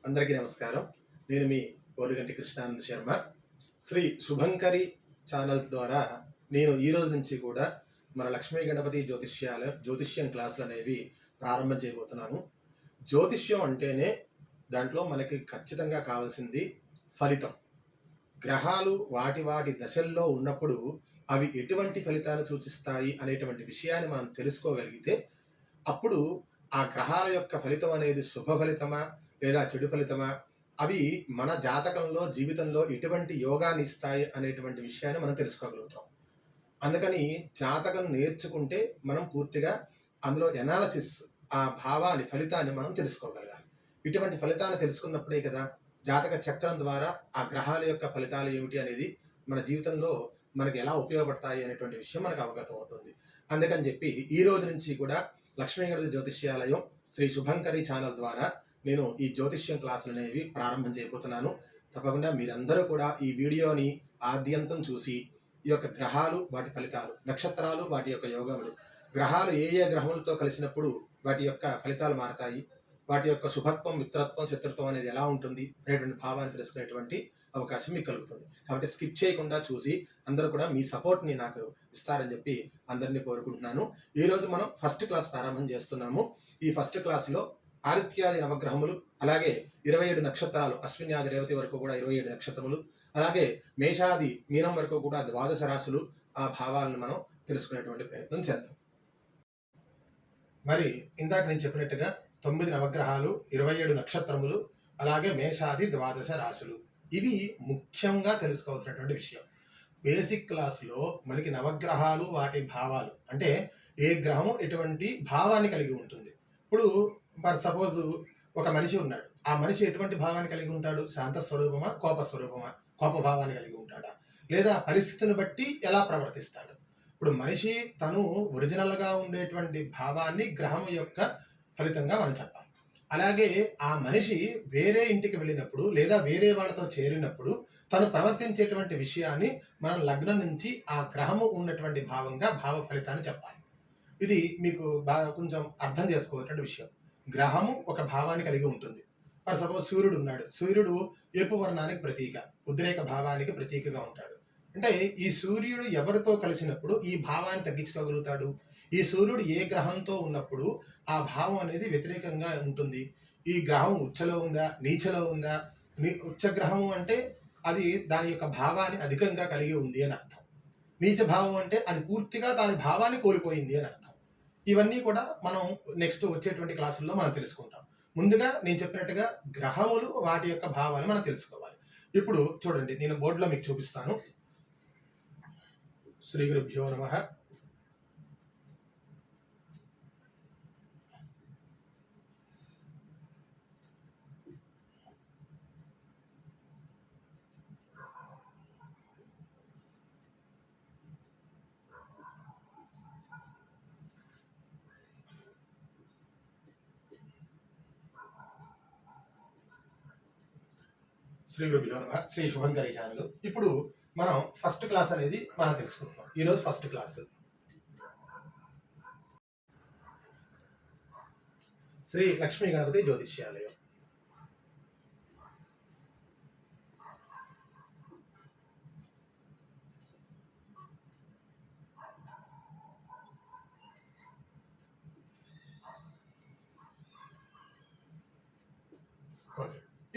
అందరికీ నమస్కారం. నేను మీ ఓరుగంటి కృష్ణానంద శర్మ. శ్రీ శుభంకరి ఛానల్ ద్వారా నేను ఈ రోజు నుంచి కూడా మన లక్ష్మీ గణపతి జ్యోతిష్యం క్లాసులనేవి ప్రారంభం చేయబోతున్నాను. జ్యోతిష్యం అంటేనే దాంట్లో మనకి ఖచ్చితంగా కావాల్సింది ఫలితం. గ్రహాలు వాటి దశల్లో ఉన్నప్పుడు అవి ఎటువంటి ఫలితాలు సూచిస్తాయి అనేటువంటి విషయాన్ని మనం తెలుసుకోగలిగితే అప్పుడు ఆ గ్రహాల యొక్క ఫలితం అనేది శుభ ఫలితమా లేదా చెడు ఫలితమా, అవి మన జాతకంలో జీవితంలో ఎటువంటి యోగాన్ని ఇస్తాయి అనేటువంటి విషయాన్ని మనం తెలుసుకోగలుగుతాం. అందుకని జాతకం నేర్చుకుంటే మనం పూర్తిగా అందులో ఎనాలసిస్, ఆ భావాన్ని ఫలితాన్ని మనం తెలుసుకోగలగాలి. ఇటువంటి ఫలితాన్ని తెలుసుకున్నప్పుడే కదా జాతక చక్రం ద్వారా ఆ గ్రహాల యొక్క ఫలితాలు ఏమిటి అనేది మన జీవితంలో మనకి ఎలా ఉపయోగపడతాయి అనేటువంటి విషయం మనకు అవగతం అవుతుంది. అందుకని చెప్పి ఈ రోజు నుంచి కూడా లక్ష్మీ గణపతి జ్యోతిష్యాలయం శ్రీ శుభంకరి ఛానల్ ద్వారా నేను ఈ జ్యోతిష్యం క్లాసులు అనేవి ప్రారంభం చేయబోతున్నాను. తప్పకుండా మీరందరూ కూడా ఈ వీడియోని ఆద్యంతం చూసి ఈ యొక్క గ్రహాలు, వాటి ఫలితాలు, నక్షత్రాలు, వాటి యొక్క యోగములు, గ్రహాలు ఏ ఏ గ్రహములతో కలిసినప్పుడు వాటి యొక్క ఫలితాలు మారతాయి, వాటి యొక్క శుభత్వం, మిత్రత్వం, శత్రుత్వం అనేది ఎలా ఉంటుంది అనేటువంటి భావాన్ని తెలుసుకునేటువంటి అవకాశం మీకు కలుగుతుంది. కాబట్టి స్కిప్ చేయకుండా చూసి అందరూ కూడా మీ సపోర్ట్ని నాకు ఇస్తారని చెప్పి అందరినీ కోరుకుంటున్నాను. ఈరోజు మనం ఫస్ట్ క్లాస్ ప్రారంభం చేస్తున్నాము. ఈ ఫస్ట్ క్లాస్లో ఆదిత్యాది నవగ్రహములు, అలాగే 27 నక్షత్రాలు, అశ్విన్యాది రేవతి వరకు కూడా 27 నక్షత్రములు, అలాగే మేషాది మీనం వరకు కూడా 12 రాశులు, ఆ భావాలను మనం తెలుసుకునేటువంటి ప్రయత్నం చేద్దాం. మరి ఇందాక నేను చెప్పినట్టుగా 9 నవగ్రహాలు, 27 నక్షత్రములు, అలాగే మేషాది 12 రాశులు, ఇవి ముఖ్యంగా తెలుసుకోవాల్సినటువంటి విషయం. బేసిక్ క్లాస్లో మనకి నవగ్రహాలు, వాటి భావాలు, అంటే ఏ గ్రహము ఎటువంటి భావాన్ని కలిగి ఉంటుంది. ఇప్పుడు ఫర్ సపోజ్ ఒక మనిషి ఉన్నాడు, ఆ మనిషి ఎటువంటి భావాన్ని కలిగి ఉంటాడు? శాంత స్వరూపమా, కోప స్వరూపమా? కోప భావాన్ని కలిగి ఉంటాడా, లేదా పరిస్థితిని బట్టి ఎలా ప్రవర్తిస్తాడు? ఇప్పుడు మనిషి తను ఒరిజినల్గా ఉండేటువంటి భావాన్ని గ్రహం యొక్క ఫలితంగా మనం చెప్పాలి. అలాగే ఆ మనిషి వేరే ఇంటికి వెళ్ళినప్పుడు లేదా వేరే వాళ్ళతో చేరినప్పుడు తను ప్రవర్తించేటువంటి విషయాన్ని మనం లగ్నం నుంచి ఆ గ్రహము ఉన్నటువంటి భావంగా భావ ఫలితాన్ని చెప్పాలి. ఇది మీకు బాగా కొంచెం అర్థం చేసుకోవాల్సిన విషయం. గ్రహము ఒక భావాన్ని కలిగి ఉంటుంది. ఫర్ సపోజ్ సూర్యుడు ఉన్నాడు, సూర్యుడు ఎరుపు వర్ణానికి ప్రతీక, ఉద్రేక భావానికి ప్రతీకగా ఉంటాడు. అంటే ఈ సూర్యుడు ఎవరితో కలిసినప్పుడు ఈ భావాన్ని తగ్గించుకోగలుగుతాడు? ఈ సూర్యుడు ఏ గ్రహంతో ఉన్నప్పుడు ఆ భావం అనేది వ్యతిరేకంగా ఉంటుంది? ఈ గ్రహం ఉచ్చలో ఉందా, నీచలో ఉందా? ఉచ్చగ్రహము అంటే అది దాని యొక్క భావాన్ని అధికంగా కలిగి ఉంది అని అర్థం. నీచ భావం అంటే అది పూర్తిగా దాని భావాన్ని కోల్పోయింది అని అర్థం. ఇవన్నీ కూడా మనం నెక్స్ట్ వచ్చేటువంటి క్లాసుల్లో మనం తెలుసుకుంటాం. ముందుగా నేను చెప్పినట్టుగా గ్రహములు, వాటి యొక్క భావాలు మనం తెలుసుకోవాలి. ఇప్పుడు చూడండి, నేను బోర్డులో మీకు చూపిస్తాను. శ్రీ గురుభ్యో నమః. శ్రీ గురుభ్యో నమః. శ్రీ శుభంకరి ఛానల్. ఇప్పుడు మనం ఫస్ట్ క్లాస్ అనేది మనం తెలుసుకుంటున్నాం. ఈరోజు ఫస్ట్ క్లాస్ శ్రీ లక్ష్మీ గణపతి జ్యోతిష్యాలయం.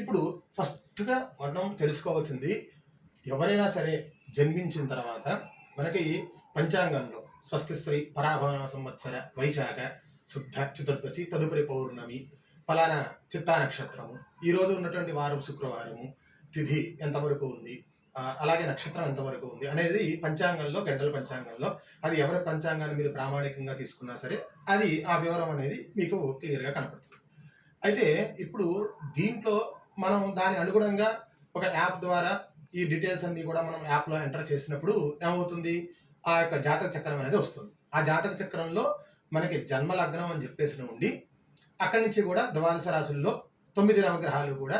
ఇప్పుడు ఫస్ట్గా మనం తెలుసుకోవాల్సింది, ఎవరైనా సరే జన్మించిన తర్వాత మనకి పంచాంగంలో స్వస్తి శ్రీ పరాభవన సంవత్సర వైశాఖ శుద్ధ చతుర్దశి తదుపరి పౌర్ణమి, ఫలానా చిత్తా నక్షత్రము, ఈరోజు ఉన్నటువంటి వారం శుక్రవారము, తిథి ఎంతవరకు ఉంది, అలాగే నక్షత్రం ఎంతవరకు ఉంది అనేది పంచాంగంలో, గంటల పంచాంగంలో, అది ఎవరి పంచాంగాన్ని మీరు ప్రామాణికంగా తీసుకున్నా సరే అది ఆ వివరం అనేది మీకు క్లియర్గా కనపడుతుంది. అయితే ఇప్పుడు దీంట్లో మనం దాని అనుగుణంగా ఒక యాప్ ద్వారా ఈ డీటెయిల్స్ అన్ని కూడా మనం యాప్లో ఎంటర్ చేసినప్పుడు ఏమవుతుంది? ఆ యొక్క జాతక చక్రం అనేది వస్తుంది. ఆ జాతక చక్రంలో మనకి జన్మ లగ్నం అని చెప్పేసి ఉండి అక్కడి నుంచి కూడా 12 రాశుల్లో 9 నవగ్రహాలు కూడా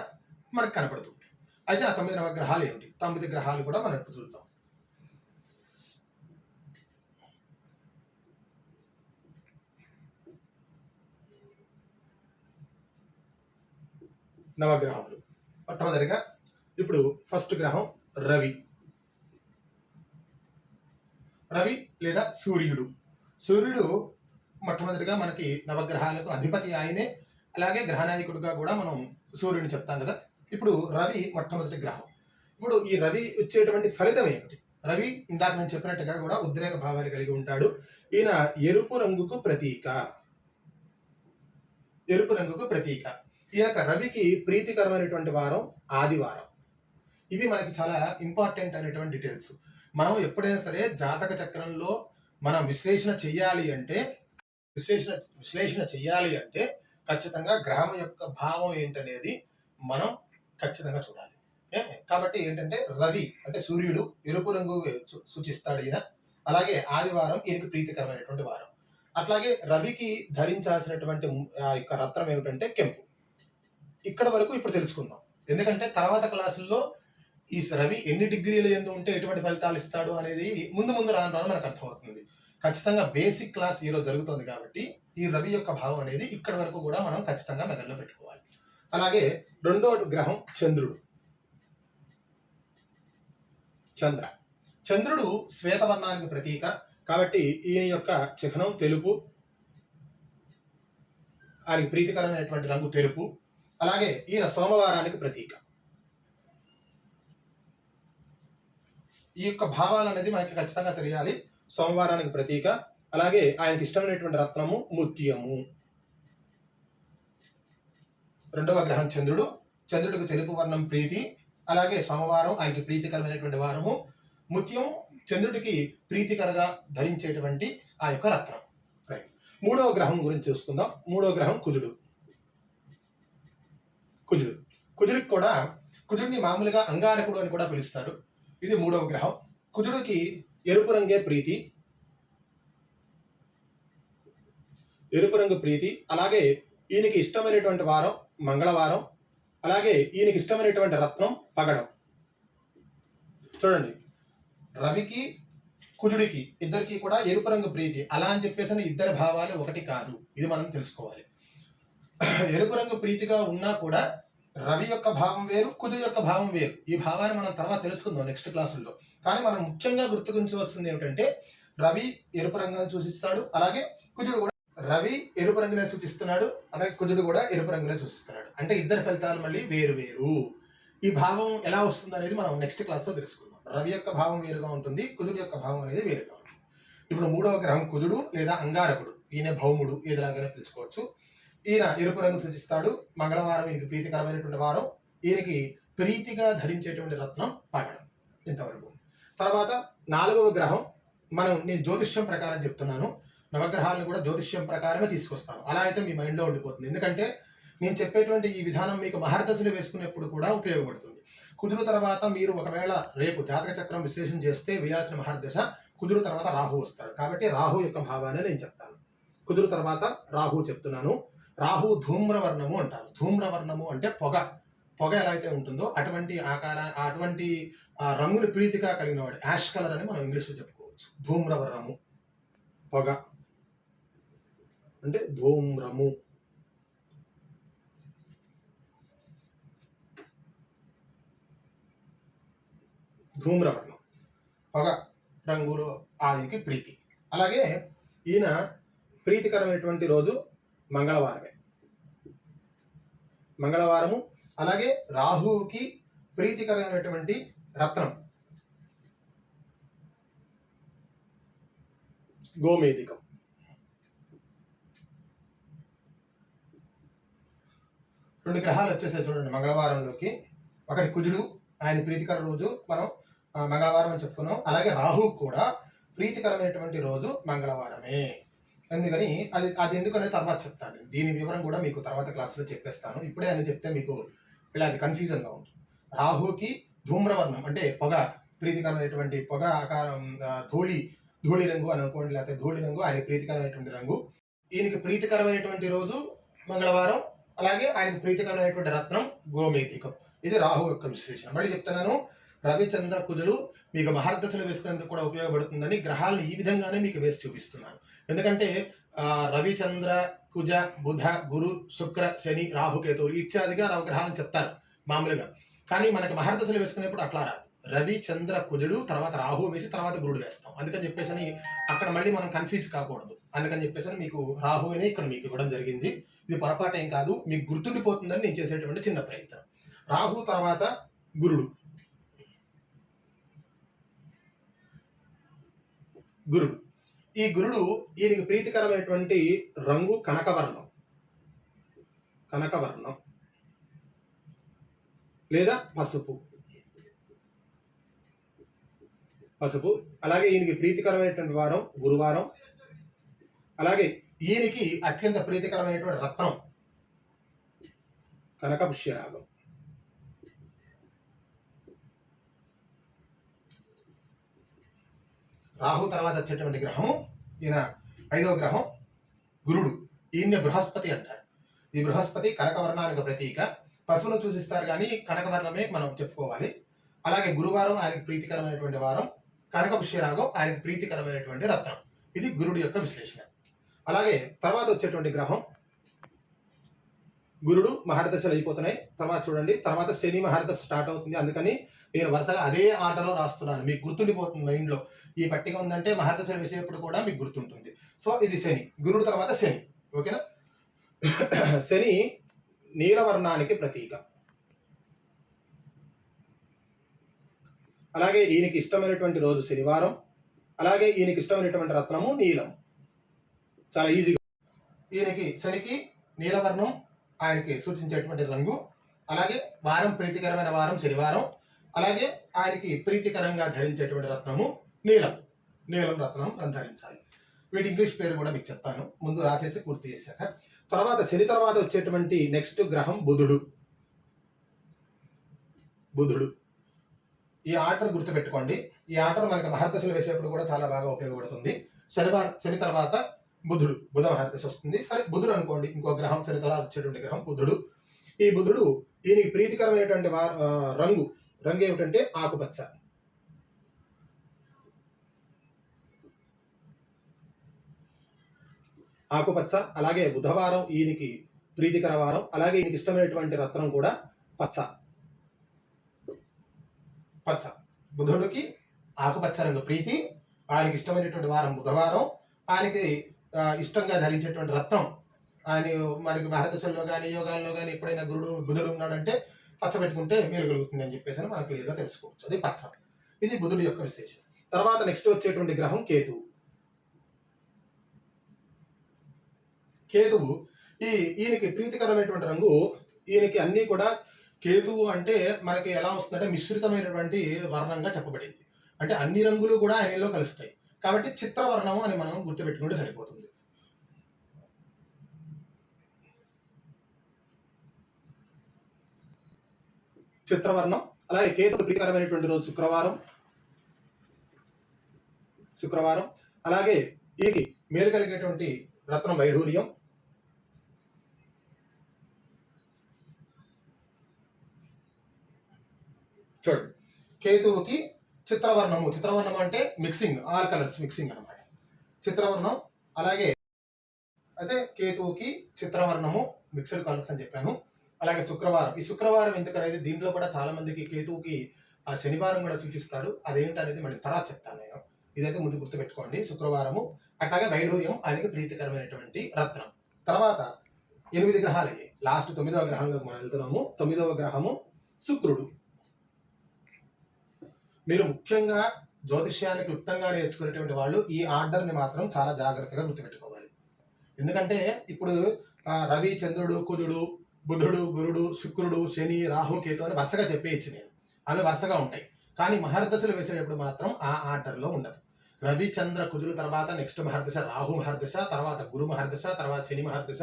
మనకు కనపడుతుంది. అయితే ఆ 9 నవగ్రహాలు ఏమిటి? 9 గ్రహాలు కూడా మనం ఇప్పుడు చూద్దాం. నవగ్రహములు. మొట్టమొదటిగా ఇప్పుడు ఫస్ట్ గ్రహం రవి. రవి లేదా సూర్యుడు. సూర్యుడు మొట్టమొదటిగా మనకి నవగ్రహాలకు అధిపతి ఆయనే. అలాగే గ్రహనాయకుడిగా కూడా మనం సూర్యుడిని చెప్తాం కదా. ఇప్పుడు రవి మొట్టమొదటి గ్రహం. ఇప్పుడు ఈ రవి వచ్చేటువంటి ఫలితం ఏమిటి? రవి ఇందాక నేను చెప్పినట్టుగా కూడా ఉద్రేక భావాన్ని కలిగి ఉంటాడు. ఈయన ఎరుపు రంగుకు ప్రతీక. ఎరుపు రంగుకు ప్రతీక. ఈ యొక్క రవికి ప్రీతికరమైనటువంటి వారం ఆదివారం. ఇవి మనకి చాలా ఇంపార్టెంట్ అనేటువంటి డీటెయిల్స్. మనం ఎప్పుడైనా సరే జాతక చక్రంలో మనం విశ్లేషణ చెయ్యాలి అంటే ఖచ్చితంగా గ్రహం యొక్క భావం ఏంటనేది మనం ఖచ్చితంగా చూడాలి. కాబట్టి ఏంటంటే రవి అంటే సూర్యుడు ఎరుపు రంగు సూచిస్తాడు ఈయన. అలాగే ఆదివారం ఈయనకి ప్రీతికరమైనటువంటి వారం. అట్లాగే రవికి ధరించాల్సినటువంటి ఆ యొక్క రత్నం ఏమిటంటే కెంపు. ఇక్కడ వరకు ఇప్పుడు తెలుసుకుందాం. ఎందుకంటే తర్వాత క్లాసుల్లో ఈ రవి ఎన్ని డిగ్రీల యందు ఉంటే ఎటువంటి ఫలితాలు ఇస్తాడు అనేది ముందు రాను రాను మనకు అర్థమవుతుంది. ఖచ్చితంగా బేసిక్ క్లాస్ ఈరోజు జరుగుతుంది కాబట్టి ఈ రవి యొక్క భావం అనేది ఇక్కడ వరకు కూడా మనం ఖచ్చితంగా మెదడులో పెట్టుకోవాలి. అలాగే రెండో గ్రహం చంద్రుడు. చంద్రుడు శ్వేతవర్ణానికి ప్రతీక కాబట్టి ఈయన యొక్క చిహ్నం తెలుపు. ఆయనకి ప్రీతికరమైనటువంటి రంగు తెలుపు. అలాగే ఈయన సోమవారానికి ప్రతీక. ఈ యొక్క భావాలు అనేది మనకి ఖచ్చితంగా తెలియాలి. సోమవారానికి ప్రతీక. అలాగే ఆయనకి ఇష్టమైనటువంటి రత్నము ముత్యము. రెండవ గ్రహం చంద్రుడు. చంద్రుడికి తెలుపు వర్ణం ప్రీతి. అలాగే సోమవారం ఆయనకి ప్రీతికరమైనటువంటి వారము. ముత్యం చంద్రుడికి ప్రీతికరగా ధరించేటువంటి ఆ యొక్క రత్నం. రైట్. మూడవ గ్రహం గురించి చూసుకుందాం. మూడవ గ్రహం కుజుడు. కుజుడికి కూడా కుజుడిని మామూలుగా అంగారకుడు అని కూడా పిలుస్తారు. ఇది మూడవ గ్రహం. కుజుడికి ఎరుపు రంగే ప్రీతి. ఎరుపు రంగు ప్రీతి. అలాగే ఈయనకి ఇష్టమైనటువంటి వారం మంగళవారం. అలాగే ఈయనకి ఇష్టమైనటువంటి రత్నం పగడం. చూడండి, రవికి కుజుడికి ఇద్దరికి కూడా ఎరుపు రంగు ప్రీతి. అలా అని చెప్పేసి ఇద్దరి భావాలు ఒకటి కాదు, ఇది మనం తెలుసుకోవాలి. ఎరుపు రంగు ప్రీతిగా ఉన్నా కూడా రవి యొక్క భావం వేరు, కుజుడు యొక్క భావం వేరు. ఈ భావాన్ని మనం తర్వాత తెలుసుకుందాం నెక్స్ట్ క్లాసుల్లో. కానీ మనం ముఖ్యంగా గుర్తుకుంచవలసింది ఏమిటంటే రవి ఎరుపు రంగుని సూచిస్తాడు. అలాగే కుజుడు కూడా రవి ఎరుపు రంగునే సూచిస్తున్నాడు. అలాగే కుజుడు కూడా ఎరుపు రంగునే సూచిస్తున్నాడు. అంటే ఇద్దరి ఫలితాలు మళ్ళీ వేరు వేరు. ఈ భావం ఎలా వస్తుంది అనేది మనం నెక్స్ట్ క్లాస్లో తెలుసుకుందాం. రవి యొక్క భావం వేరుగా ఉంటుంది, కుజుడు యొక్క భావం అనేది వేరుగా ఉంటుంది. ఇప్పుడు మూడవ గ్రహం కుజుడు లేదా అంగారకుడు. ఈయన భౌముడు, ఏదిలాగానే పిలుచుకోవచ్చు. ఈయన ఎరుపు రంగు సూచిస్తాడు. మంగళవారం ఈయనకి ప్రీతికరమైనటువంటి వారం. ఈయనకి ప్రీతిగా ధరించేటువంటి రత్నం పగడం. ఇంతవరకు. తర్వాత నాలుగవ గ్రహం నేను జ్యోతిష్యం ప్రకారం చెప్తున్నాను. నవగ్రహాలను కూడా జ్యోతిష్యం ప్రకారమే తీసుకొస్తాను. అలా అయితే మీ మైండ్లో ఉండిపోతుంది. ఎందుకంటే నేను చెప్పేటువంటి ఈ విధానం మీకు మహర్దశలు వేసుకునేప్పుడు కూడా ఉపయోగపడుతుంది. కుజుడు తర్వాత మీరు ఒకవేళ రేపు జాతక చక్రం విశ్లేషణ చేస్తే వేయాల్సిన మహర్దశ కుజుడు తర్వాత రాహు వస్తాడు. కాబట్టి రాహు యొక్క భావాన్ని నేను చెప్తాను. కుజుడు తర్వాత రాహు చెప్తున్నాను. రాహు ధూమ్రవర్ణము అంటారు. ధూమ్రవర్ణము అంటే పొగ ఎలా అయితే ఉంటుందో అటువంటి రంగుని ప్రీతిగా కలిగిన వాడు యాష్ కలర్ అని మనం ఇంగ్లీష్లో చెప్పుకోవచ్చు. ధూమ్రవర్ణము పొగ అంటే ధూమ్రము. ధూమ్రవర్ణం పొగ రంగులో ఆయనకి ప్రీతి. అలాగే ఈయన ప్రీతికరమైనటువంటి రోజు మంగళవారము. అలాగే రాహువుకి ప్రీతికరమైనటువంటి రత్నం గోమేధికం. రెండు గ్రహాలు వచ్చేసాయి చూడండి మంగళవారంలోకి. ఒకటి కుజుడు, ఆయన ప్రీతికర రోజు మనం మంగళవారం అని చెప్పుకున్నాం. అలాగే రాహు కూడా ప్రీతికరమైనటువంటి రోజు మంగళవారమే. అందుకని అది ఎందుకనేది తర్వాత చెప్తాను. దీని వివరం కూడా మీకు తర్వాత క్లాసులో చెప్పేస్తాను. ఇప్పుడే అని చెప్తే మీకు ఇలా అది కన్ఫ్యూజన్గా ఉంటుంది. రాహుకి ధూమ్రవర్ణం అంటే పొగ, ప్రీతికరమైనటువంటి పొగ ఆకారం, ధూళి రంగు అని అనుకోండి, లేకపోతే ధూళి రంగు ఆయన ప్రీతికరమైనటువంటి రంగు. ఈయనకి ప్రీతికరమైనటువంటి రోజు మంగళవారం. అలాగే ఆయనకు ప్రీతికరమైనటువంటి రత్నం గోమేధికం. ఇది రాహు యొక్క విశ్లేషణ. మళ్ళీ చెప్తున్నాను, రవిచంద్ర కుజులు మీకు మహర్దశలు వేసుకునేందుకు కూడా ఉపయోగపడుతుందని గ్రహాలను ఈ విధంగానే మీకు వేసి చూపిస్తున్నాను. ఎందుకంటే రవిచంద్ర కుజ బుధ గురు శుక్ర శని రాహుకేతువులు ఇత్యాదిగా నవగ్రహాలను చెప్తారు మామూలుగా. కానీ మనకి మహర్దశలు వేసుకునేప్పుడు అట్లా రాదు. రవి చంద్ర కుజుడు, తర్వాత రాహు వేసి తర్వాత గురుడు వేస్తాం. అందుకని చెప్పేసి అక్కడ మళ్ళీ మనం కన్ఫ్యూజ్ కాకూడదు. అందుకని చెప్పేసి మీకు రాహుని ఇక్కడ మీకు ఇవ్వడం జరిగింది. ఇది పొరపాటు ఏం కాదు, మీకు గుర్తుండిపోతుందని నేను చేసేటువంటి చిన్న ప్రయత్నం. రాహు తర్వాత గురుడు. గురుడు ఈ గురుడు ఈయనకి ప్రీతికరమైనటువంటి రంగు కనకవర్ణం లేదా పసుపు. అలాగే ఈయనకి ప్రీతికరమైనటువంటి వారం గురువారం. అలాగే ఈయనకి అత్యంత ప్రీతికరమైనటువంటి రత్నం కనకపుష్యరాగం. రాహు తర్వాత వచ్చేటువంటి గ్రహం ఈయన 5వ గ్రహం గురుడు. ఈయన బృహస్పతి అంటారు. ఈ బృహస్పతి కనకవర్ణానికి ప్రతీక. పశువును చూసిస్తారు కానీ కనకవర్ణమే మనం చెప్పుకోవాలి. అలాగే గురువారం ఆయనకు ప్రీతికరమైనటువంటి వారం, కనకపుష్యరాగం ఆయనకు ప్రీతికరమైనటువంటి రత్నం. ఇది గురుడు యొక్క విశ్లేషణ. అలాగే తర్వాత వచ్చేటువంటి గ్రహం గురుడు మహర్దశలు అయిపోతున్నాయి. తర్వాత చూడండి, తర్వాత శని మహర్దశ స్టార్ట్ అవుతుంది. అందుకని నేను వరుసగా అదే ఆర్డర్లో రాస్తున్నాను, మీకు గుర్తుండిపోతుంది మైండ్లో. ఈ పట్టిక ఉందంటే మహర్దశలు వేసేటప్పుడు కూడా మీకు గుర్తుంటుంది. సో ఇది శని, గురుడు తర్వాత శని. ఓకేనా? శని నీలవర్ణానికి ప్రతీక. అలాగే ఈయనకి ఇష్టమైనటువంటి రోజు శనివారం. అలాగే ఈయనకి ఇష్టమైనటువంటి రత్నము నీలం. చాలా ఈజీగా ఈయనకి శనికి నీలవర్ణం ఆయనకి సూచించేటువంటి రంగు. అలాగే వారం ప్రీతికరమైన వారం శనివారం. అలాగే ఆయనకి ప్రీతికరంగా ధరించేటువంటి రత్నము నీలం రత్నం ధరించాలి. వీటి ఇంగ్లీష్ పేరు కూడా మీకు చెప్తాను, ముందు రాసేసి పూర్తి చేశాక. తర్వాత శని తర్వాత వచ్చేటువంటి నెక్స్ట్ గ్రహం బుధుడు. ఈ ఆర్డర్ గుర్తుపెట్టుకోండి. ఈ ఆర్డర్ మనకి మహర్దశలు వేసేప్పుడు కూడా చాలా బాగా ఉపయోగపడుతుంది. శని తర్వాత బుధ మహర్దశ వస్తుంది. సరే బుధుడు అనుకోండి, ఇంకో గ్రహం. శని తర్వాత వచ్చేటువంటి గ్రహం బుధుడు. ఈ బుధుడు ఈయనకి ప్రీతికరమైనటువంటి రంగు ఏమిటంటే ఆకుపచ్చ. అలాగే బుధవారం ఈయనకి ప్రీతికర వారం. అలాగే ఈయనకి ఇష్టమైనటువంటి రత్నం కూడా పచ్చ. బుధుడికి ఆకుపచ్చ రంగు ప్రీతి. ఆయనకి ఇష్టమైనటువంటి వారం బుధవారం. ఆయనకి ఇష్టంగా ధరించేటువంటి రత్నం, ఆయన మనకి మహర్దశల్లో కానీ యోగాల్లో కానీ ఎప్పుడైనా బుధుడు ఉన్నాడంటే పచ్చ పెట్టుకుంటే మేలు కలుగుతుంది అని చెప్పేసి మనం క్లియర్గా తెలుసుకోవచ్చు. అది పచ్చ. ఇది బుధుడి యొక్క విశేషం. తర్వాత నెక్స్ట్ వచ్చేటువంటి గ్రహం కేతువు. ఈయనకి ప్రీతికరమైనటువంటి రంగు. ఈయనకి అన్నీ కూడా కేతువు అంటే మనకి ఎలా వస్తుందంటే మిశ్రితమైనటువంటి వర్ణంగా చెప్పబడింది. అంటే అన్ని రంగులు కూడా ఆయనలో కలుస్తాయి కాబట్టి చిత్రవర్ణం అని మనం గుర్తుపెట్టుకుంటే సరిపోతుంది. చిత్రవర్ణం. అలాగే కేతుకు ప్రీతికరమైనటువంటి రోజు శుక్రవారం. అలాగే ఈకి మేలు కలిగేటువంటి రత్నం వైఢూర్యం. చూడండి, కేతువుకి చిత్రవర్ణం అంటే మిక్సింగ్, ఆల్ కలర్స్ మిక్సింగ్ అనమాట చిత్రవర్ణం. అలాగే అయితే కేతువుకి చిత్రవర్ణము మిక్స్డ్ కలర్స్ అని చెప్పాను. అలాగే ఈ శుక్రవారం ఎందుకనేది దీంట్లో కూడా చాలా మందికి కేతువుకి ఆ శనివారం కూడా సూచిస్తారు. అదేంటనేది మళ్ళీ తర్వాత చెప్తాను నేను. ఇదైతే ముందు గుర్తుపెట్టుకోండి, శుక్రవారము. అట్లాగే వైఢూర్యం ఆయనకి ప్రీతికరమైనటువంటి రత్నం. తర్వాత 8 గ్రహాలు అయ్యాయి. లాస్ట్ 9వ గ్రహంలోకి మనం వెళ్తున్నాము. 9వ గ్రహము శుక్రుడు. మీరు ముఖ్యంగా జ్యోతిష్యాన్ని క్లుప్తంగా నేర్చుకునేటువంటి వాళ్ళు ఈ ఆర్డర్ని మాత్రం చాలా జాగ్రత్తగా గుర్తుపెట్టుకోవాలి. ఎందుకంటే ఇప్పుడు రవి చంద్రుడు కుజుడు బుధుడు గురుడు శుక్రుడు శని రాహు కేతు అని వరుసగా చెప్పేయచ్చు నేను. అవి వరుసగా ఉంటాయి. కానీ మహర్దశలు వేసేటప్పుడు మాత్రం ఆ ఆర్డర్లో ఉండదు. రవి చంద్ర కుజుల తర్వాత నెక్స్ట్ మహర్దశ రాహు మహర్దశ, తర్వాత గురు మహర్దశ, తర్వాత శని మహర్దశ,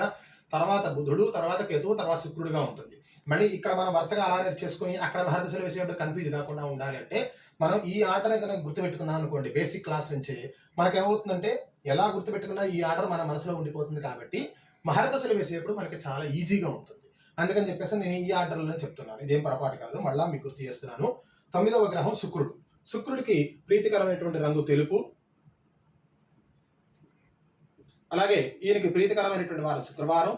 తర్వాత బుధుడు, తర్వాత కేతువు, తర్వాత శుక్రుడుగా ఉంటుంది. మళ్ళీ ఇక్కడ మనం వరుసగా అలా చేసుకుని అక్కడ మహర్దశలు వేసేటప్పుడు కన్ఫ్యూజ్ కాకుండా ఉండాలి అంటే మనం ఈ ఆర్డర్ కనుక గుర్తుపెట్టుకున్నాం అనుకోండి, బేసిక్ క్లాస్ నుంచి మనకేమవుతుందంటే ఎలా గుర్తుపెట్టుకున్నా ఈ ఆర్డర్ మన మనసులో ఉండిపోతుంది. కాబట్టి మహర్దశలు వేసేటప్పుడు మనకి చాలా ఈజీగా ఉంటుంది. అందుకని చెప్పేసి నేను ఈ ఆర్డర్లోనే చెప్తున్నాను. ఇదేం పొరపాటు కాదు, మళ్ళీ మీకు గుర్తు చేస్తున్నాను. 9వ గ్రహం శుక్రుడు. శుక్రుడికి ప్రీతికరమైనటువంటి రంగు తెలుపు. అలాగే ఈయనకి ప్రీతికరమైనటువంటి వారం శుక్రవారం.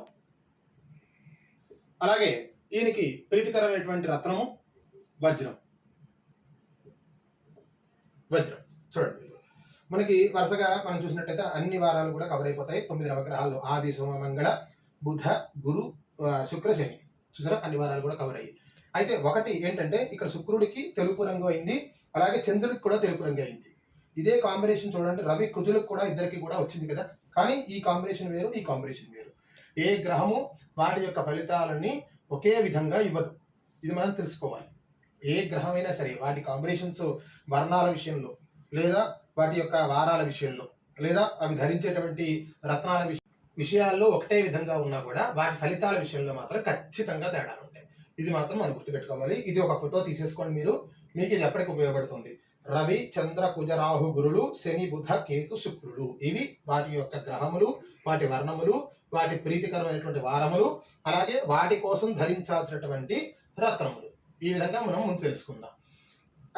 అలాగే ఈయనకి ప్రీతికరమైనటువంటి రత్నము వజ్రం. చూడండి, మనకి వరుసగా మనం చూసినట్టయితే అన్ని వారాలు కూడా కవర్ అయిపోతాయి. 9 నవగ్రహాల్లో ఆది సోమ మంగళ బుధ గురు శుక్ర శని చూసారా, అన్ని వారాలు కూడా కవర్ అయ్యి. అయితే ఒకటి ఏంటంటే ఇక్కడ శుక్రుడికి తెలుపు రంగు అయింది, అలాగే చంద్రుడికి కూడా తెలుపు రంగు అయింది. ఇదే కాంబినేషన్ చూడండి రవి కుజులకు కూడా ఇద్దరికి కూడా వచ్చింది కదా. కానీ ఈ కాంబినేషన్ వేరు, ఈ కాంబినేషన్ వేరు. ఏ గ్రహము వాటి యొక్క ఫలితాలని ఒకే విధంగా ఇవ్వదు, ఇది మనం తెలుసుకోవాలి. ఏ గ్రహమైనా సరే వాటి కాంబినేషన్స్ వర్ణాల విషయంలో, లేదా వాటి యొక్క వారాల విషయంలో, లేదా అవి ధరించేటువంటి రత్నాల విషయాల్లో ఒకటే విధంగా ఉన్నా కూడా వాటి ఫలితాల విషయంలో మాత్రం ఖచ్చితంగా తేడాలు ఉంటాయి. ఇది మాత్రం మనం గుర్తుపెట్టుకోవాలి. ఇది ఒక ఫోటో తీసేసుకోండి మీరు, మీకు ఇది ఎప్పటికి ఉపయోగపడుతుంది. రవి చంద్ర కుజ రాహు గురులు, శని బుధ కేతు శుక్రులు, ఇవి వాటి యొక్క గ్రహములు, వాటి వర్ణములు, వాటి ప్రీతికరమైనటువంటి వారములు, అలాగే వాటి కోసం ధరించాల్సినటువంటి రత్నములు. ఈ విధంగా మనం ముందు తెలుసుకుందాం.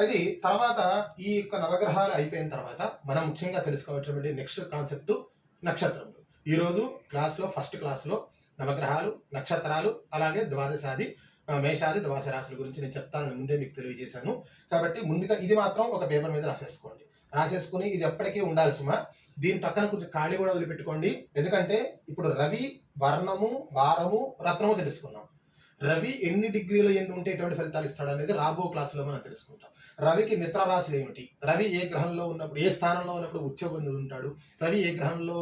అది తర్వాత ఈ యొక్క నవగ్రహాలు అయిపోయిన తర్వాత మనం ముఖ్యంగా తెలుసుకోవాల్సినటువంటి నెక్స్ట్ కాన్సెప్ట్ నక్షత్రములు. ఈరోజు క్లాస్లో ఫస్ట్ క్లాస్లో నవగ్రహాలు, నక్షత్రాలు, అలాగే ద్వాదశాది మేషాది ద్వాదశ రాశుల గురించి నేను చెప్తానని ముందే మీకు తెలియజేశాను. కాబట్టి ముందుగా ఇది మాత్రం ఒక పేపర్ మీద రాసేసుకోండి. రాసేసుకుని ఇది ఎప్పటికీ ఉండాలి సుమా. దీని పక్కన కొంచెం ఖాళీ కూడా వదిలిపెట్టుకోండి. ఎందుకంటే ఇప్పుడు రవి వర్ణము, వారము, రత్నము తెలుసుకున్నాం. రవి ఎన్ని డిగ్రీలు ఎందు ఉంటే ఎటువంటి ఫలితాలు ఇస్తాడు అనేది రాబో క్లాసులో మనం తెలుసుకుంటాం. రవికి మిత్ర రాశులు ఏమిటి, రవి ఏ గ్రహంలో ఉన్నప్పుడు, ఏ స్థానంలో ఉన్నప్పుడు ఉచ్చ పొంది ఉంటాడు, రవి ఏ గ్రహంలో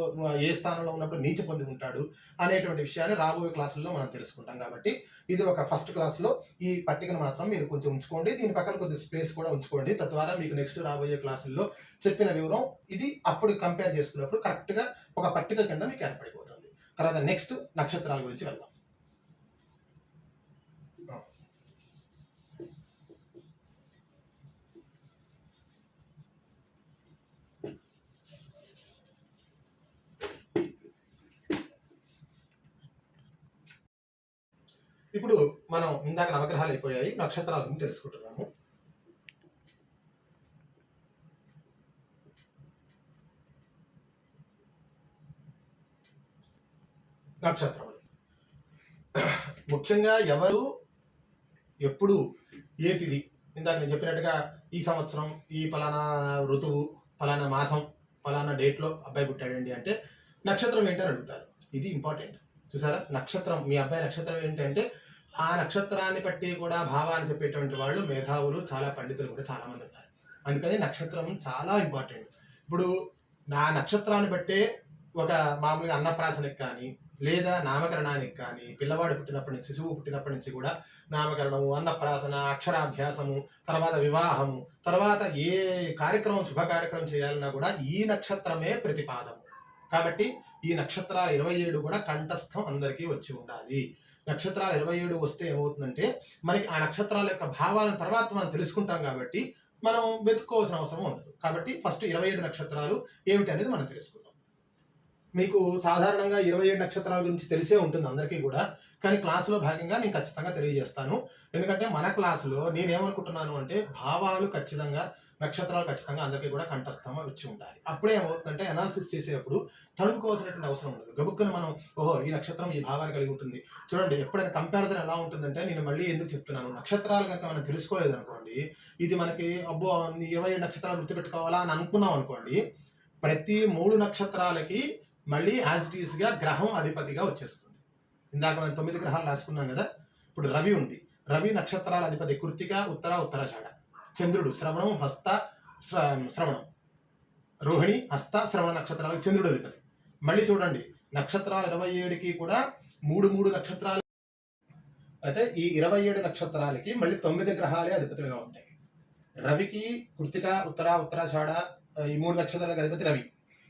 ఏ స్థానంలో ఉన్నప్పుడు నీచ పొంది ఉంటాడు అనేటువంటి విషయాన్ని రాబోయే క్లాసుల్లో మనం తెలుసుకుంటాం. కాబట్టి ఇది ఒక ఫస్ట్ క్లాస్లో ఈ పట్టికను మాత్రం మీరు కొంచెం ఉంచుకోండి. దీని పక్కన కొద్ది స్పేస్ కూడా ఉంచుకోండి. తద్వారా మీకు నెక్స్ట్ రాబోయే క్లాసుల్లో చెప్పిన వివరం ఇది అప్పుడు కంపేర్ చేసుకున్నప్పుడు కరెక్ట్గా ఒక పట్టిక కింద మీకు ఏర్పడిపోతుంది. తర్వాత నెక్స్ట్ నక్షత్రాల గురించి వెళ్దాం. ఇప్పుడు మనం ఇందాక నవగ్రహాలు అయిపోయాయి, నక్షత్రాల గురించి తెలుసుకుంటున్నాము. నక్షత్రములు ముఖ్యంగా ఎవరు ఎప్పుడు ఏ తిథి, ఇందాక నేను చెప్పినట్టుగా ఈ సంవత్సరం ఈ ఫలానా ఋతువు, ఫలానా మాసం, ఫలానా డేట్లో అబ్బాయి పుట్టాడండి అంటే నక్షత్రం ఏంటని అడుగుతారు. ఇది ఇంపార్టెంట్. చూసారా, నక్షత్రం మీ అబ్బాయి నక్షత్రం ఏంటంటే ఆ నక్షత్రాన్ని బట్టి కూడా భావాన్ని చెప్పేటువంటి వాళ్ళు మేధావులు, చాలా పండితులు కూడా చాలా మంది ఉన్నారు. అందుకని నక్షత్రం చాలా ఇంపార్టెంట్. ఇప్పుడు నా నక్షత్రాన్ని బట్టే ఒక మామూలుగా అన్నప్రాసనకి కానీ, లేదా నామకరణానికి కానీ, పిల్లవాడు పుట్టినప్పటి నుంచి, శిశువు పుట్టినప్పటి నుంచి కూడా నామకరణము, అన్నప్రాసన, అక్షరాభ్యాసము, తర్వాత వివాహము, తర్వాత ఏ కార్యక్రమం శుభ కార్యక్రమం చేయాలన్నా కూడా ఈ నక్షత్రమే ప్రతిపాదం. కాబట్టి ఈ నక్షత్రాలు 27 కూడా కంఠస్థం అందరికీ వచ్చి ఉండాలి. నక్షత్రాలు 27 వస్తే ఏమవుతుందంటే మనకి ఆ నక్షత్రాల యొక్క భావాలను తర్వాత మనం తెలుసుకుంటాం కాబట్టి మనం వెతుక్కోవాల్సిన అవసరం ఉండదు. కాబట్టి ఫస్ట్ 27 నక్షత్రాలు ఏమిటి అనేది మనం తెలుసుకుందాం. మీకు సాధారణంగా 27 నక్షత్రాల గురించి తెలిసే ఉంటుంది అందరికీ కూడా, కానీ క్లాసులో భాగంగా నేను ఖచ్చితంగా తెలియజేస్తాను. ఎందుకంటే మన క్లాసులో నేనేమనుకుంటున్నాను అంటే భావాలు ఖచ్చితంగా, నక్షత్రాలు ఖచ్చితంగా అందరికీ కూడా కంఠస్థంగా వచ్చి ఉండాలి. అప్పుడే ఏమవుతుందంటే అనాలిసిస్ చేసేటప్పుడు తడుపుకోవాల్సినటువంటి అవసరం ఉండదు. గబుక్కుని మనం ఓహో ఈ నక్షత్రం ఈ భావాన్ని కలిగి ఉంటుంది. చూడండి, ఎప్పుడైనా కంపారిజన్ ఎలా ఉంటుందంటే, నేను మళ్ళీ ఎందుకు చెప్తున్నాను, నక్షత్రాలు కనుక మనం తెలుసుకోలేదు అనుకోండి, ఇది మనకి అబ్బో 27 నక్షత్రాలు గుర్తుపెట్టుకోవాలా అని అనుకున్నాం అనుకోండి, ప్రతి 3 నక్షత్రాలకి మళ్ళీ యాజ్ ఇట్ ఈస్గా గ్రహం అధిపతిగా వచ్చేస్తుంది. ఇందాక మనం 9 గ్రహాలు రాసుకున్నాం కదా. ఇప్పుడు రవి ఉంది, రవి నక్షత్రాల అధిపతి కృత్తిక, ఉత్తర, ఉత్తరాషాఢ. చంద్రుడు శ్రవణం, హస్త, శ్రవణం, రోహిణి, హస్త, శ్రవణ నక్షత్రాలకు చంద్రుడు అధిపతి. మళ్ళీ చూడండి, నక్షత్రాలు 27కి కూడా 3 నక్షత్రాలు. అయితే ఈ 27 నక్షత్రాలకి మళ్ళీ 9 గ్రహాలే అధిపతులుగా ఉంటాయి. రవికి కృత్తిక, ఉత్తర, ఉత్తరాషాఢ ఈ 3 నక్షత్రాలకు అధిపతి రవి.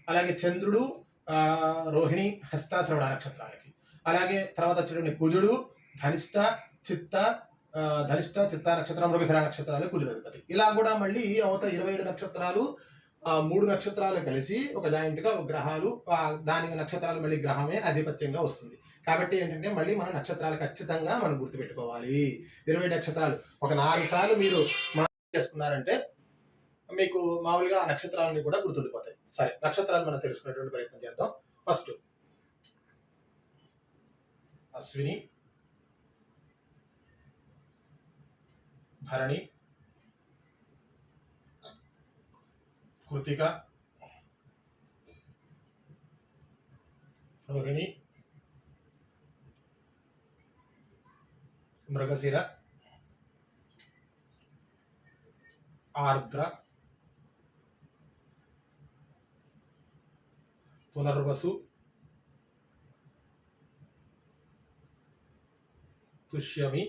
అలాగే చంద్రుడు రోహిణి, హస్త, శ్రవణ నక్షత్రాలకి. అలాగే తర్వాత చూడండి కుజుడు ధనిష్ట, చిత్త, చిత్త నక్షత్రం, మృగశిర నక్షత్రాలు కుజుడు అధిపతి. ఇలా కూడా మళ్ళీ అవతల 27 నక్షత్రాలు 3 నక్షత్రాలు కలిసి ఒక జాయింట్ గా గ్రహాలు, దానికి నక్షత్రాలు మళ్ళీ గ్రహమే ఆధిపత్యంగా వస్తుంది. కాబట్టి ఏంటంటే మళ్ళీ మన నక్షత్రాలు ఖచ్చితంగా మనం గుర్తుపెట్టుకోవాలి. 20 నక్షత్రాలు ఒక 4 సార్లు మీరు చేసుకున్నారంటే మీకు మామూలుగా ఆ నక్షత్రాలన్నీ కూడా గుర్తుండిపోతాయి. సరే, నక్షత్రాలు మనం తెలుసుకునేటువంటి ప్రయత్నం చేద్దాం. ఫస్ట్ అశ్విని, భరణి, కృతిక, రోహిణి, మృగశిర, ఆర్ద్ర, పునర్వసు, పుష్యమి,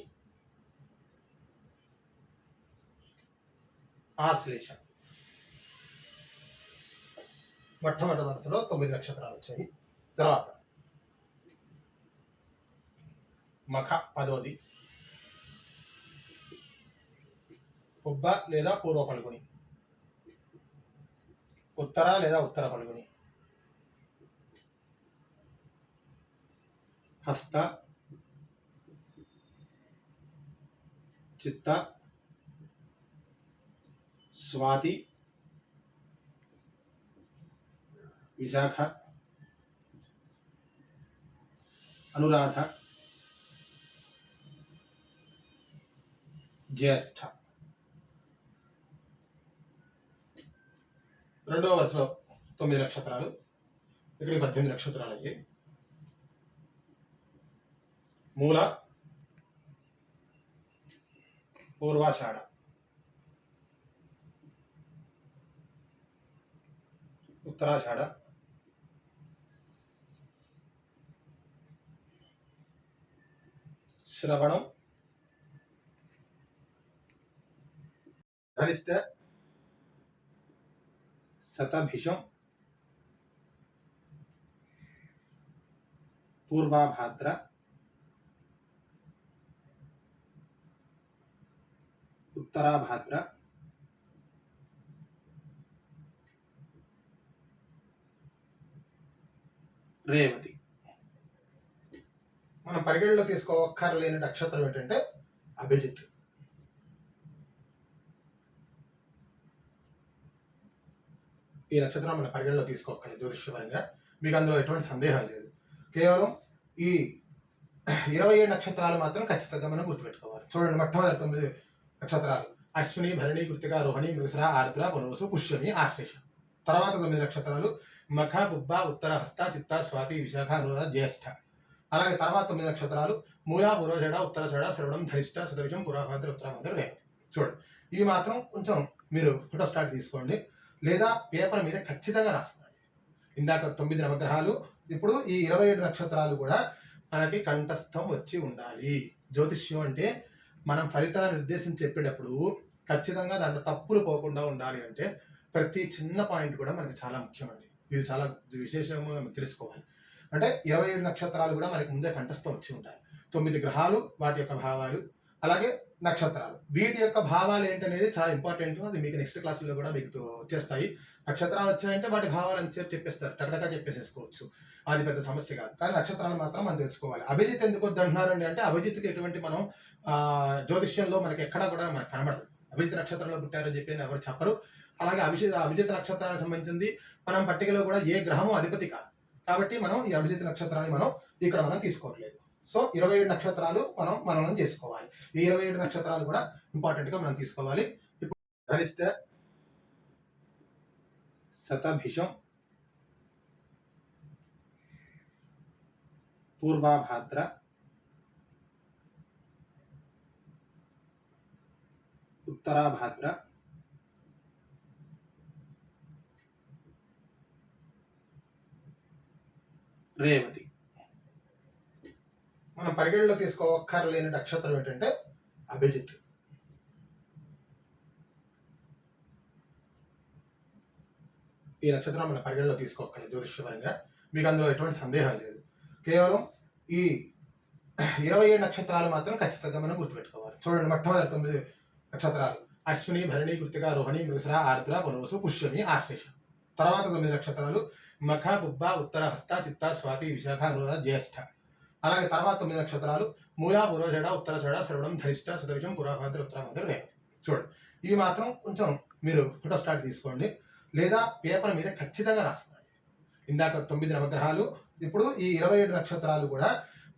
ఆశ్లేష. మొట్టమొదటి వరుసలో 9 నక్షత్రాలు వచ్చాయి. తర్వాత మఖ 10వ, పుబ్బ లేదా పూర్వ పల్గుని, ఉత్తర లేదా ఉత్తర పల్గుని, హస్త, చిత్త, స్వాతి, విశాఖ, అనురాధ, జ్యేష్ఠ. రెండవ వరుసలో 9 నక్షత్రాలు, ఇక్కడికి 18 నక్షత్రాలు అయ్యాయి. మూల, పూర్వాషాఢ, ఉత్తరాషాఢ, శ్రవణం, ధనిష్ట, శతభిషం, పూర్వాభాద్ర, ఉత్తరాభాద్ర, రేవతి. మనం పరిగణలో తీసుకోవక్కర్లేని నక్షత్రం ఏంటంటే అభిజిత్. ఈ నక్షత్రం మన పరిగణలో తీసుకోక్కర్లేదు జ్యోతిష్యపరంగా, మీకు అందులో ఎటువంటి సందేహం లేదు. కేవలం ఈ 27 నక్షత్రాలు మాత్రం ఖచ్చితంగా మనం గుర్తుపెట్టుకోవాలి. చూడండి, మొట్టమొదటి 9 నక్షత్రాలు అశ్విని, భరణి, కృతిక, రోహిణి, మృగశిర, ఆర్ద్ర, పునర్వసు, పుష్యమి, ఆశ్లేష. తర్వాత 9 నక్షత్రాలు మఖ, పుబ్బ, ఉత్తర, హస్త, చిత్త, స్వాతి, విశాఖ, అనురాధ, జ్యేష్ఠ. అలాగే తర్వాత 9 నక్షత్రాలు మూల, పూర్వషాఢ, ఉత్తరాషాఢ, శ్రవణం, ధనిష్ట, శతభిషం, పూర్వభాద్ర, ఉత్తరాభాద్ర, రేవతి. చూడండి, ఇవి మాత్రం కొంచెం మీరు ఫోటో స్టార్ట్ తీసుకోండి, లేదా పేపర్ మీద ఖచ్చితంగా రాసుకోండి. ఇందాక 9 నవగ్రహాలు, ఇప్పుడు ఈ 27 నక్షత్రాలు కూడా మనకి కంఠస్థం వచ్చి ఉండాలి. జ్యోతిష్యం అంటే మనం ఫలితాన్ని నిర్దేశించి చెప్పేటప్పుడు ఖచ్చితంగా దాంట్లో తప్పులు పోకుండా ఉండాలి అంటే ప్రతి చిన్న పాయింట్ కూడా మనకి చాలా ముఖ్యమండి. ఇది చాలా విశేషంగా మనం తెలుసుకోవాలి. అంటే 27 నక్షత్రాలు కూడా మనకి ముందే కంఠస్థం వచ్చి ఉంటాయి. 9 గ్రహాలు, వాటి యొక్క భావాలు, అలాగే నక్షత్రాలు, వీటి యొక్క భావాలు ఏంటనేది చాలా ఇంపార్టెంట్. అది మీకు నెక్స్ట్ క్లాసుల్లో కూడా మీకు వచ్చేస్తాయి. నక్షత్రాలు వచ్చాయంటే వాటి భావాలు అంతసేపు చెప్పేస్తారు, టకటకా చెప్పేసేసుకోవచ్చు, అది పెద్ద సమస్య కాదు. కానీ నక్షత్రాలు మాత్రం మనం తెలుసుకోవాలి. అభిజిత్ ఎందుకు వద్దంటున్నారండి అంటే అభిజిత్కి ఎటువంటి మనం జ్యోతిష్యంలో మనకి ఎక్కడా కూడా మనకు కనబడదు. అభిజిత్ నక్షత్రంలో పుట్టారని చెప్పి ఎవరు చెప్పరు. అలాగే అభిజిత్ నక్షత్రానికి సంబంధించింది మనం పట్టికలో కూడా ఏ గ్రహము అధిపతి కాదు. కాబట్టి మనం ఈ అభిజిత్ నక్షత్రాన్ని మనం ఇక్కడ మనం తీసుకోవట్లేదు. సో 27 నక్షత్రాలు మనం చేసుకోవాలి. ఈ 27 నక్షత్రాలు కూడా ఇంపార్టెంట్ గా మనం తీసుకోవాలి. ఇప్పుడు ధనిష్ట, శతభిషం, పూర్వాభాద్ర, ఉత్తరాభాద్ర, రేవతి. మనం పరిగణలో తీసుకోవక్కర్లేని నక్షత్రం ఏంటంటే అభిజిత్. ఈ నక్షత్రం మన పరిగణలో తీసుకోక్కర్లేదు జ్యోతిష్యపరంగా, మీకు అందులో ఎటువంటి సందేహం లేదు. కేవలం ఈ 27 నక్షత్రాలు మాత్రం ఖచ్చితంగా మనం గుర్తుపెట్టుకోవాలి. చూడండి, మొట్టమొదటి 9 నక్షత్రాలు అశ్విని, భరణి, కృతిక, రోహిణి, మృగశిర, ఆర్ద్ర, పునర్వసు, పుష్యమి, ఆశ్లేష. తర్వాత 9 నక్షత్రాలు మఖ, పుబ్బ, ఉత్తర, హస్త, చిత్త, స్వాతి, విశాఖ, అనురాధ, జ్యేష్ఠ. అలాగే తర్వాత 9 నక్షత్రాలు మూల, పూర్వషాఢ, ఉత్తరాషాఢ, శ్రవణం, ధనిష్ట, శతభిషం, పూర్వభాద్ర, ఉత్తరాభాద్ర, రేవతి. చూడండి, ఇవి మాత్రం కొంచెం మీరు ఫోటో స్టార్ట్ తీసుకోండి, లేదా పేపర్ మీద ఖచ్చితంగా రాసుకోండి. ఇందాక 9 నవగ్రహాలు, ఇప్పుడు ఈ 27 నక్షత్రాలు కూడా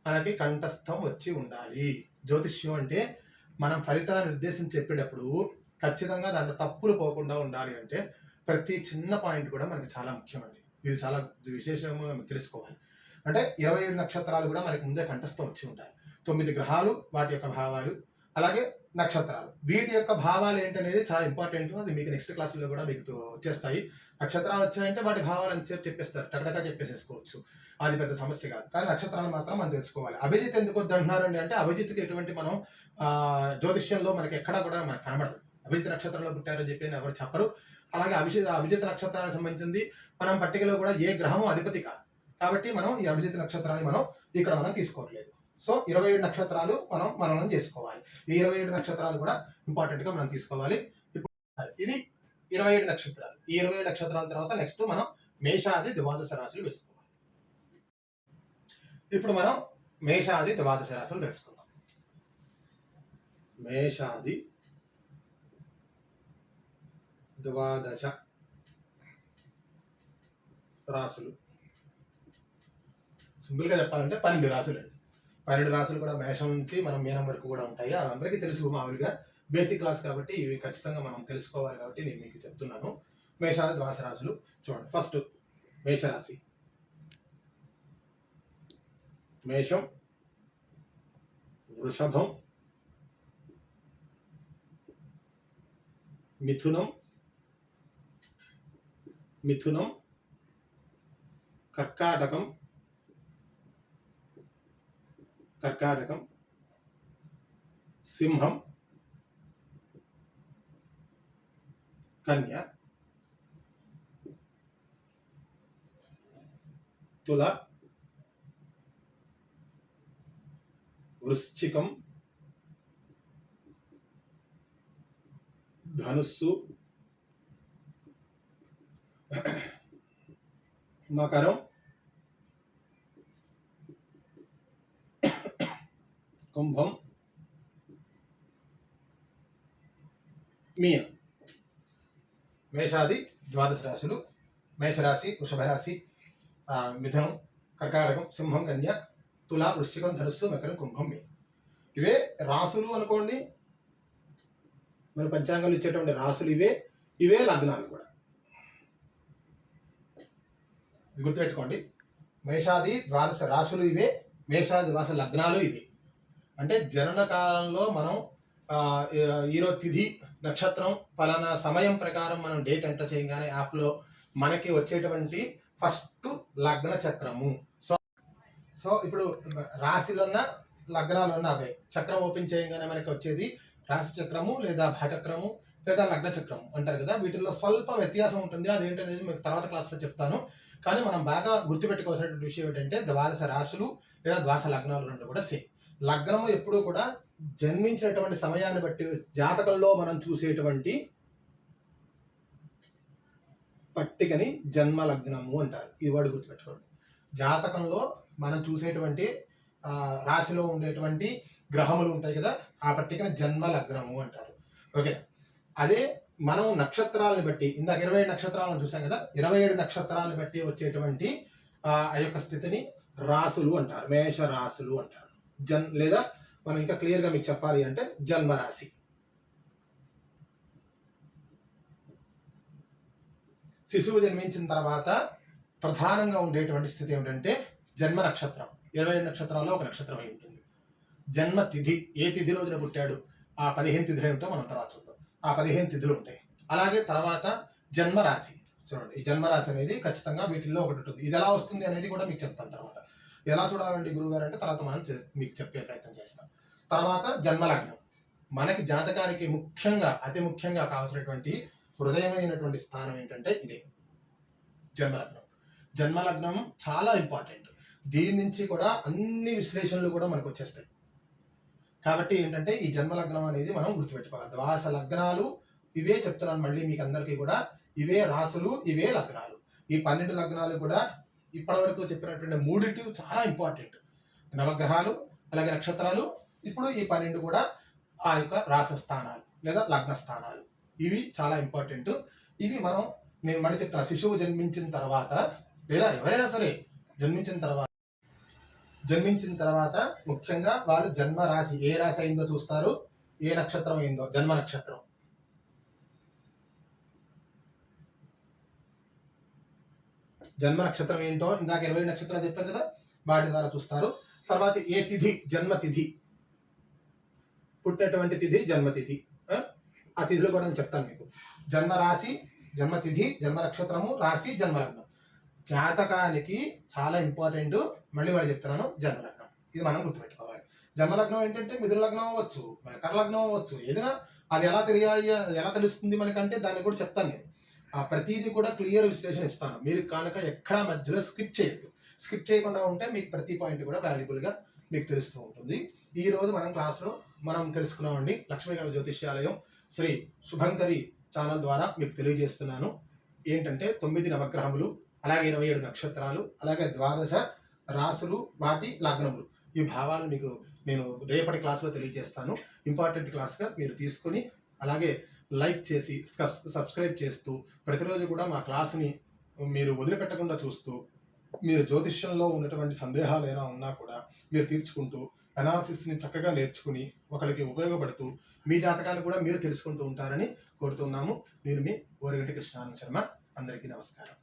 మనకి కంఠస్థం వచ్చి ఉండాలి. జ్యోతిష్యం అంటే మనం ఫలితాన్ని నిర్దేశించి చెప్పేటప్పుడు ఖచ్చితంగా దాంట్లో తప్పులు పోకుండా ఉండాలి అంటే ప్రతి చిన్న పాయింట్ కూడా మనకి చాలా ముఖ్యమండి. ఇది చాలా విశేషంగా మనం తెలుసుకోవాలి. అంటే 27 నక్షత్రాలు కూడా మనకి ముందే కంఠస్థం వచ్చి ఉంటాయి. 9 గ్రహాలు, వాటి యొక్క భావాలు, అలాగే నక్షత్రాలు, వీటి యొక్క భావాలు ఏంటనేది చాలా ఇంపార్టెంట్. అది మీకు నెక్స్ట్ క్లాసుల్లో కూడా మీకు వచ్చేస్తాయి. నక్షత్రాలు వచ్చాయంటే వాటి భావాలు అంతసేపు చెప్పేస్తారు, టకటకా చెప్పేసేసుకోవచ్చు, అది పెద్ద సమస్య కాదు. కానీ నక్షత్రాలు మాత్రం మనం తెలుసుకోవాలి. అభిజిత్ ఎందుకు వద్దంటున్నారండి అంటే అభిజిత్కి ఎటువంటి మనం జ్యోతిష్యంలో మనకి ఎక్కడా కూడా మనకు కనబడదు. అభిజిత్ నక్షత్రంలో పుట్టారని చెప్పి ఎవరు చెప్పరు. అలాగే అభిజిత్ నక్షత్రానికి సంబంధించింది మనం పట్టికలో కూడా ఏ గ్రహము అధిపతి కాదు, కాబట్టి మనం ఈ అభిజిత్ నక్షత్రాన్ని మనం ఇక్కడ మనం తీసుకోవట్లేదు. సో 27 నక్షత్రాలు మనం చేసుకోవాలి. ఈ 27 నక్షత్రాలు కూడా ఇంపార్టెంట్గా మనం తీసుకోవాలి. ఇప్పుడు ఇది 27 నక్షత్రాలు. ఈ 27 నక్షత్రాల తర్వాత నెక్స్ట్ మనం మేషాది ద్వాదశ రాశులు వేసుకోవాలి. ఇప్పుడు మనం మేషాది ద్వాదశ రాశులు తెలుసుకుందాం. మేషాది ద్వాదశ రాశులు సింపుల్గా చెప్పాలంటే 12 రాశులు అండి. 12 రాశులు కూడా మేషం నుంచి మనం మీనం వరకు కూడా ఉంటాయి. అందరికీ తెలుసు, మామూలుగా బేసిక్ క్లాస్ కాబట్టి ఇవి ఖచ్చితంగా మనం తెలుసుకోవాలి కాబట్టి నేను మీకు చెప్తున్నాను. మేషాది ద్వాదశ రాశులు చూడండి. ఫస్ట్ మేషరాశి. మేషం, వృషభం, మిథునం, కర్కాటకం, సింహం, కన్య, తుల, వృశ్చికం, ధనుస్సు, మకరం, కుంభం, మీనం. మేషాది ద్వాదశ రాశులు. మేషరాశి, వృషభ రాశి, మిథునం, కర్కాటకం, సింహం, కన్య, తుల, వృశ్చికం, ధనుస్సు, మకరం, కుంభం, మీనం. ఇవే రాసులు అనుకోండి. మన పంచాంగాలు ఇచ్చేటువంటి రాసులు ఇవే లగ్నాలు కూడా. గుర్తుపెట్టుకోండి, మేషాది ద్వాదశ రాశులు ఇవే, మేషాది ద్వాదశ లగ్నాలు ఇవే. అంటే జనన కాలంలో మనం ఈరోజు తిథి, నక్షత్రం, ఫలానా సమయం ప్రకారం మనం డేట్ ఎంటర్ చేయగానే యాప్లో మనకి వచ్చేటువంటి ఫస్ట్ లగ్న చక్రము. సో ఇప్పుడు రాశిలో ఉన్న లగ్నాలు ఉన్న అవే. చక్రం ఓపెన్ చేయగానే మనకి వచ్చేది రాశి చక్రము లేదా భాచక్రము లేదా లగ్న చక్రము అంటారు కదా. వీటిల్లో స్వల్ప వ్యత్యాసం ఉంటుంది, అదేంటనేది మీకు తర్వాత క్లాస్లో చెప్తాను. కానీ మనం బాగా గుర్తుపెట్టుకోవాల్సినటువంటి విషయం ఏంటంటే ద్వాదశ రాశులు లేదా ద్వాదశ లగ్నాలు రెండు కూడా సేమ్. లగ్నము ఎప్పుడూ కూడా జన్మించినటువంటి సమయాన్ని బట్టి జాతకంలో మనం చూసేటువంటి పట్టికని జన్మ లగ్నము అంటారు. ఈ వర్డ్ గుర్తుపెట్టుకోండి. జాతకంలో మనం చూసేటువంటి రాశిలో ఉండేటువంటి గ్రహములు ఉంటాయి కదా, ఆ పట్టికని జన్మ లగ్నము అంటారు. ఓకే, అదే మనం నక్షత్రాలను బట్టి ఇందాక 27 నక్షత్రాలను చూసాం కదా, 27 నక్షత్రాలను బట్టి వచ్చేటువంటి ఆ యొక్క స్థితిని రాసులు అంటారు, మేష రాసులు అంటారు. లేదా మనం ఇంకా క్లియర్గా మీకు చెప్పాలి అంటే జన్మరాశి. శిశువు జన్మించిన తర్వాత ప్రధానంగా ఉండేటువంటి స్థితి ఏమిటంటే జన్మ నక్షత్రం. 27 నక్షత్రాల్లో ఒక నక్షత్రం అయి ఉంటుంది. జన్మ తిథి, ఏ తిథి రోజున పుట్టాడు, ఆ 15 తిథులు ఏమిటో మనం తర్వాత చూద్దాం. ఆ 15 తిథులు ఉంటాయి. అలాగే తర్వాత జన్మరాశి. చూడండి, ఈ జన్మరాశి అనేది ఖచ్చితంగా వీటిల్లో ఒకటి ఉంటుంది. ఇది ఎలా వస్తుంది అనేది కూడా మీకు చెప్తాను తర్వాత. ఎలా చూడాలండి గురువుగారు అంటే తర్వాత మనం మీకు చెప్పే ప్రయత్నం చేస్తాం. తర్వాత జన్మలగ్నం. మనకి జాతకానికి అతి ముఖ్యంగా కావాల్సినటువంటి హృదయమైనటువంటి స్థానం ఏంటంటే ఇదే జన్మలగ్నం. జన్మలగ్నం చాలా ఇంపార్టెంట్. దీని నుంచి కూడా అన్ని విశ్లేషణలు కూడా మనకు వచ్చేస్తాయి. కాబట్టి ఏంటంటే ఈ జన్మలగ్నం అనేది మనం గుర్తుపెట్టుకోవాలి. ద్వాదశ లగ్నాలు ఇవే చెప్తున్నాను మళ్ళీ మీకు అందరికీ కూడా. ఇవే రాసులు, ఇవే లగ్నాలు. ఈ 12 లగ్నాలు కూడా ఇప్పటివరకు చెప్పినటువంటి మూడింటి చాలా ఇంపార్టెంట్. నవగ్రహాలు, అలాగే నక్షత్రాలు, ఇప్పుడు ఈ 12 కూడా ఆ యొక్క రాశి స్థానాలు. లేదా లగ్న స్థానాలు. ఇవి చాలా ఇంపార్టెంట్. ఇవి నేను మళ్ళీ చెప్తాను, శిశువు జన్మించిన తర్వాత లేదా ఎవరైనా సరే జన్మించిన తర్వాత ముఖ్యంగా వాళ్ళు జన్మ రాశి ఏ రాశి అయిందో చూస్తారు, ఏ నక్షత్రం అయిందో, జన్మ నక్షత్రం. జన్మ నక్షత్రం ఏంటో ఇందాక 20 నక్షత్రాలు చెప్పాను కదా, వాటి ద్వారా చూస్తారు. తర్వాత ఏ తిథి, జన్మ తిథి, పుట్టినటువంటి తిథి జన్మతిథి. ఆ తిథులు కూడా నేను చెప్తాను మీకు. జన్మ రాశి, జన్మ తిథి, జన్మ నక్షత్రము, రాశి, జన్మలగ్నం. జాతకానికి చాలా ఇంపార్టెంట్. మళ్ళీ చెప్తున్నాను, జన్మలగ్నం. ఇది మనం గుర్తుపెట్టుకోవాలి. జన్మలగ్నం ఏంటంటే మిథున లగ్నం అవ్వచ్చు, మకర లగ్నం అవ్వచ్చు, ఏదైనా అది ఎలా తెలుస్తుంది మనకంటే దాన్ని కూడా చెప్తాను నేను. ఆ ప్రతిదీ కూడా క్లియర్ విశ్లేషణ ఇస్తాను. మీరు కనుక ఎక్కడా మధ్యలో స్కిప్ చేయొద్దు. స్కిప్ చేయకుండా ఉంటే మీకు ప్రతి పాయింట్ కూడా వాల్యుబుల్గా మీకు తెలుస్తూ ఉంటుంది. ఈ రోజు మనం క్లాస్లో తెలుసుకున్నామండి. లక్ష్మీగణ జ్యోతిష్యాలయం శ్రీ శుభంకరి ఛానల్ ద్వారా మీకు తెలియజేస్తున్నాను. ఏంటంటే 9 నవగ్రహములు, అలాగే 27 నక్షత్రాలు, అలాగే 12 రాసులు, వాటి లగ్నములు, ఈ భావాలు మీకు నేను రేపటి క్లాస్లో తెలియజేస్తాను. ఇంపార్టెంట్ క్లాస్గా మీరు తీసుకొని అలాగే లైక్ చేసి సబ్స్క్రైబ్ చేస్తూ ప్రతిరోజు కూడా మా క్లాసుని మీరు వదిలిపెట్టకుండా చూస్తూ మీరు జ్యోతిష్యంలో ఉన్నటువంటి సందేహాలు ఏమైనా ఉన్నా కూడా మీరు తీర్చుకుంటూ అనాలిసిస్ని చక్కగా నేర్చుకుని ఒకరికి ఉపయోగపడుతూ మీ జాతకాలు కూడా మీరు తెలుసుకుంటూ ఉంటారని కోరుతున్నాము. నేను మీ ఓరిగంటి కృష్ణానంద శర్మ. అందరికీ నమస్కారం.